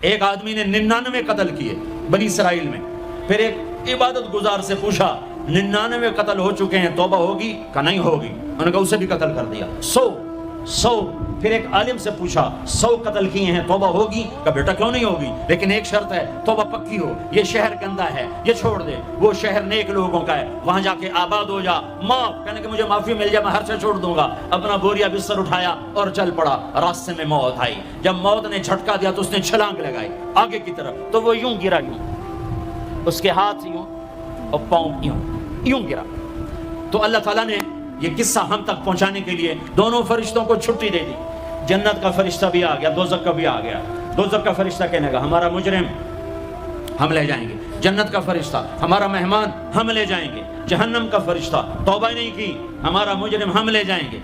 ایک آدمی نے 99 قتل کیے بنی اسرائیل میں. پھر ایک عبادت گزار سے پوچھا 99 قتل ہو چکے ہیں، توبہ ہوگی کہ نہیں ہوگی؟ انہوں نے کہا اسے بھی قتل کر دیا. 100. پھر ایک عالم سے پوچھا 100 قتل کیے ہیں، توبہ ہوگی؟ کہ بیٹا کیوں نہیں ہوگی، لیکن ایک شرط ہے، توبہ پکی ہو. یہ شہر گندا ہے، یہ چھوڑ دے. وہ شہر نیک لوگوں کا ہے، وہاں جا کے آباد ہو جا. معاف کہنے کہ مجھے معافی مل جائے میں ہر سے چھوڑ دوں گا. اپنا بوریا بستر اٹھایا اور چل پڑا. راستے میں موت آئی. جب موت نے جھٹکا دیا تو اس نے چھلانگ لگائی آگے کی طرف. تو وہ یوں گرا، یوں اس کے ہاتھ یوں اور پاؤں یوں گرا. تو اللہ تعالیٰ نے یہ قصہ ہم تک پہنچانے کے لیے دونوں فرشتوں کو چھٹی دے دی. جنت کا فرشتہ بھی آ گیا، دوزخ کا بھی آ گیا. دوزخ کا فرشتہ کہنے کا ہمارا مجرم ہم لے جائیں گے. جنت کا فرشتہ ہمارا مہمان ہم لے جائیں گے. جہنم کا فرشتہ توبہ نہیں کی ہمارا مجرم ہم لے جائیں گے.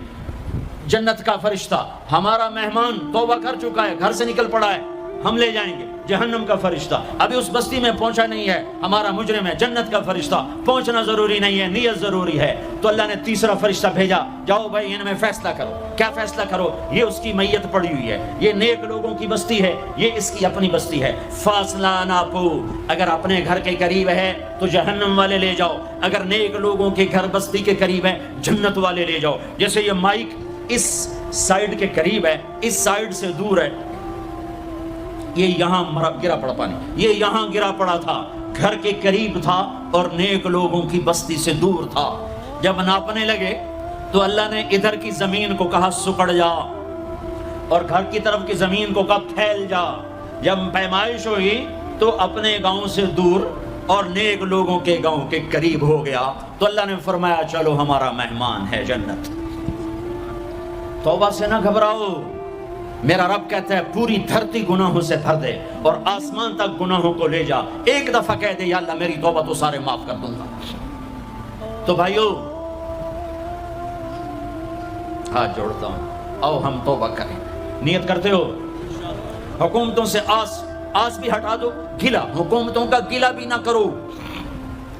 جنت کا فرشتہ ہمارا مہمان توبہ کر چکا ہے، گھر سے نکل پڑا ہے، ہم لے جائیں گے. جہنم کا فرشتہ ابھی اس بستی میں پہنچا نہیں ہے، ہمارا مجرم ہے. جنت کا فرشتہ پہنچنا ضروری نہیں ہے، نیت ضروری ہے. تو اللہ نے تیسرا فرشتہ بھیجا، جاؤ بھائی ان میں فیصلہ کرو. کیا فیصلہ کرو؟ یہ اس کی میت پڑی ہوئی ہے، یہ نیک لوگوں کی بستی ہے، یہ اس کی اپنی بستی ہے. فاصلہ ناپو. اگر اپنے گھر کے قریب ہے تو جہنم والے لے جاؤ، اگر نیک لوگوں کے گھر بستی کے قریب ہے جنت والے لے جاؤ. جیسے یہ مائک اس سائیڈ کے قریب ہے، اس سائیڈ سے دور ہے. یہ یہاں گرا پڑا پانی، یہ یہاں گرا پڑا تھا، گھر کے قریب تھا اور نیک لوگوں کی بستی سے دور تھا. جب ناپنے لگے تو اللہ نے ادھر کی زمین کو کہا سکڑ جا، اور گھر کی طرف کی زمین کو کہا پھیل جا. جب پیمائش ہوئی تو اپنے گاؤں سے دور اور نیک لوگوں کے گاؤں کے قریب ہو گیا. تو اللہ نے فرمایا چلو ہمارا مہمان ہے جنت. توبہ سے نہ گھبراؤ. میرا رب کہتا ہے پوری دھرتی گناہوں سے بھر دے اور آسمان تک گناہوں کو لے جا. ایک دفعہ کہہ دے یا اللہ میری توبہ تو سارے معاف کر دوں گا. تو بھائیو ہاتھ جوڑتا ہوں، آؤ ہم توبہ کریں. نیت کرتے ہو؟ حکومتوں سے آس بھی ہٹا دو، گلا حکومتوں کا گلا بھی نہ کرو.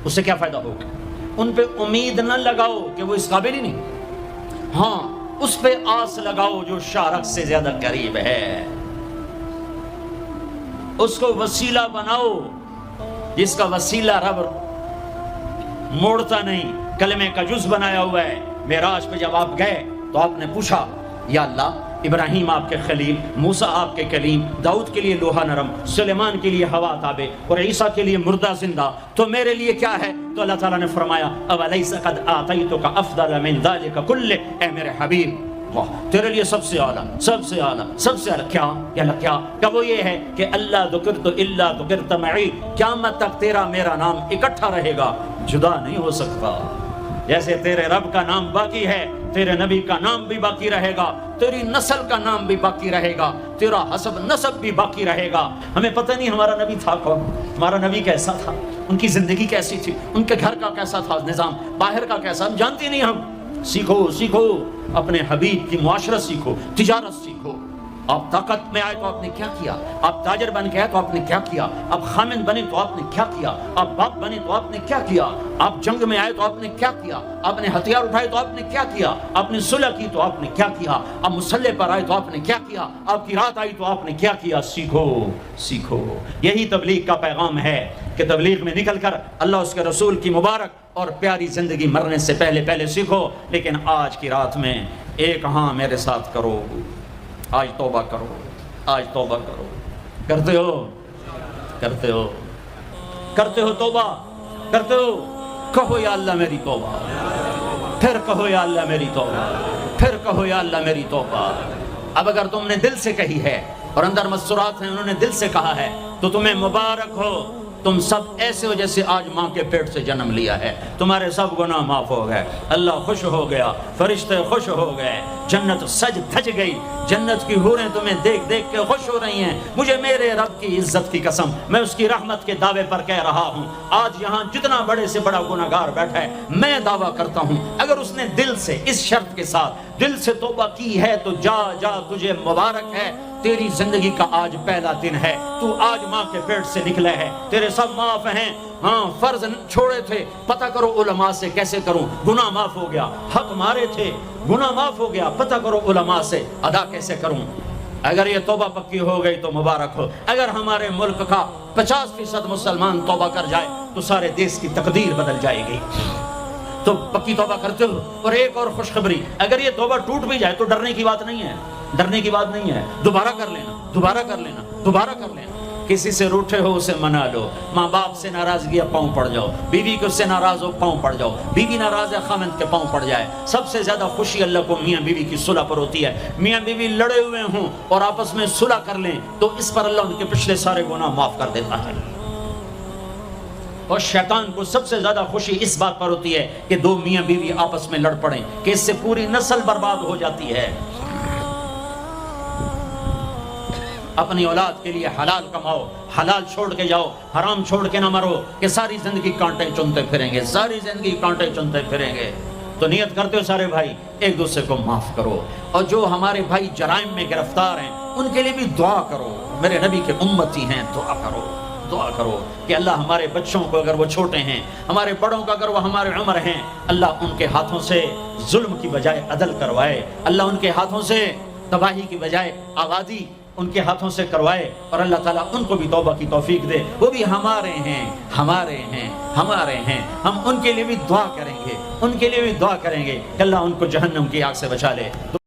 اس سے کیا فائدہ ہوگا؟ ان پہ امید نہ لگاؤ کہ وہ اس قابل ہی نہیں. ہاں اس پہ آس لگاؤ جو شارک سے زیادہ قریب ہے. اس کو وسیلہ بناؤ جس کا وسیلہ رب موڑتا نہیں، کلمے کا جز بنایا ہوا ہے. معراج پہ جب آپ گئے تو آپ نے پوچھا یا اللہ ابراہیم آپ کے خلیل، موسیٰ آپ کے کلیم، داؤد کے لیے لوہا نرم، سلیمان کے لیے ہوا تابع اور عیسیٰ کے لیے مردہ زندہ، تو میرے لیے کیا ہے؟ تو اللہ تعالیٰ نے فرمایا اولیس قد آتیتک افضل من ذلک کلہ، اے میرے حبیب واہ تیرے لیے سب سے اعلیٰ، سب سے اعلیٰ، سب سے اعلیٰ کیا؟ یا اللہ کیا؟ کہ وہ یہ ہے کہ اللہ ذکرت الا ذکرت معی، قیامت تک تیرا میرا نام اکٹھا رہے گا، جدا نہیں ہو سکتا. جیسے تیرے رب کا نام باقی ہے تیرے نبی کا نام بھی باقی رہے گا، تیری نسل کا نام بھی باقی رہے گا، تیرا حسب نسب بھی باقی رہے گا. ہمیں پتہ نہیں ہمارا نبی تھا کون، ہمارا نبی کیسا تھا، ان کی زندگی کیسی تھی، ان کے گھر کا کیسا تھا نظام، باہر کا کیسا، ہم جانتے نہیں. ہم سیکھو اپنے حبیب کی معاشرت سیکھو، تجارت سیکھو. آپ طاقت میں آئے تو آپ نے کیا کیا، آپ تاجر بن کے آئے تو آپ نے کیا کیا، آپ خامن بنے تو آپ نے کیا کیا، آپ باپ بنے تو آپ نے کیا کیا، آپ جنگ میں آئے تو آپ نے کیا کیا، آپ نے ہتھیار اٹھائے تو آپ نے کیا کیا، آپ نے صلح کی تو آپ نے کیا کیا، آپ مسلح پر آئے تو آپ نے کیا کیا، آپ کی رات آئی تو آپ نے کیا کیا. سیکھو. یہی تبلیغ کا پیغام ہے کہ تبلیغ میں نکل کر اللہ اس کے رسول کی مبارک اور پیاری زندگی مرنے سے پہلے سیکھو. لیکن آج کی رات میں ایک ہاں میرے ساتھ کرو، آج توبہ کرو، آج توبہ کرو. کرتے ہو توبہ کرتے ہو؟ کہو یا اللہ میری توبہ، پھر کہو یا اللہ میری توبہ، پھر کہو یا اللہ میری توبہ. اب اگر تم نے دل سے کہی ہے اور اندر مسرات ہیں انہوں نے دل سے کہا ہے تو تمہیں مبارک ہو. تم سب ایسے ہو جیسے آج ماں کے پیٹ سے جنم لیا ہے. تمہارے سب گناہ معاف ہو گئے، اللہ خوش ہو گیا، فرشتے خوش ہو گئے، جنت سج دھج گئی. جنت کی حوریں تمہیں دیکھ دیکھ کے خوش ہو رہی ہیں. مجھے میرے رب کی عزت کی قسم، میں اس کی رحمت کے دعوے پر کہہ رہا ہوں، آج یہاں جتنا بڑے سے بڑا گناہگار بیٹھا ہے میں دعویٰ کرتا ہوں اگر اس نے دل سے اس شرط کے ساتھ دل سے توبہ کی ہے تو جا تجھے مبارک ہے. تیری زندگی کا آج پہلا دن ہے، تو آج ماں کے پیٹ سے نکلے ہے، تیرے سب معاف ہیں. ہاں فرض چھوڑے تھے، پتہ کرو علماء سے کیسے کروں، گناہ معاف ہو گیا. حق مارے تھے، گناہ معاف ہو گیا، پتہ کرو علماء سے ادا کیسے کروں. اگر یہ توبہ پکی ہو گئی تو مبارک ہو. اگر ہمارے ملک کا 50% مسلمان توبہ کر جائے تو سارے دیش کی تقدیر بدل جائے گی. تو پکی توبہ کرتے ہو. اور ایک اور خوشخبری, اگر یہ توبہ ٹوٹ بھی جائے تو ڈرنے کی بات نہیں ہے, ڈرنے کی بات نہیں ہے. دوبارہ کر لینا, دوبارہ کر لینا, دوبارہ کر لینا. کسی سے روٹھے ہو اسے منا لو, ماں باپ سے ناراضگی ہے پاؤں پڑ جاؤ, بیوی کو سے ناراض ہو پاؤں پڑ جاؤ, بیوی ناراض ہے خامند کے پاؤں پڑ جائے. سب سے زیادہ خوشی اللہ کو میاں بیوی کی صلح پر ہوتی ہے. میاں بیوی لڑے ہوئے ہوں اور آپس میں صلح کر لیں تو اس پر اللہ ان کے پچھلے سارے گناہ معاف کر دیتا ہے. اور شیطان کو سب سے زیادہ خوشی اس بات پر ہوتی ہے کہ دو میاں بیوی آپس میں لڑ پڑیں, کہ اس سے پوری نسل برباد ہو جاتی ہے. اپنی اولاد کے لیے حلال کماؤ, حلال چھوڑ کے جاؤ, حرام چھوڑ کے نہ مرو کہ ساری زندگی کانٹے چنتے پھریں گے, ساری زندگی کانٹے چنتے پھریں گے. تو نیت کرتے ہو سارے بھائی ایک دوسرے کو معاف کرو. اور جو ہمارے بھائی جرائم میں گرفتار ہیں ان کے لیے بھی دعا کرو. میرے نبی کے امتی ہیں, دعا کرو, دعا کرو کہ اللہ ہمارے بچوں کو اگر وہ چھوٹے ہیں, ہمارے بڑوں کو اگر وہ ہمارے عمر ہیں, اللہ ان کے ہاتھوں سے ظلم کی بجائے عدل کروائے. اللہ ان کے ہاتھوں سے تباہی کی بجائے آبادی ان کے ہاتھوں سے کروائے. اور اللہ تعالیٰ ان کو بھی توبہ کی توفیق دے. وہ بھی ہمارے ہیں, ہمارے ہیں, ہمارے ہیں. ہم ان کے لیے بھی دعا کریں گے, ان کے لیے بھی دعا کریں گے کہ اللہ ان کو جہنم کی آگ سے بچا لے.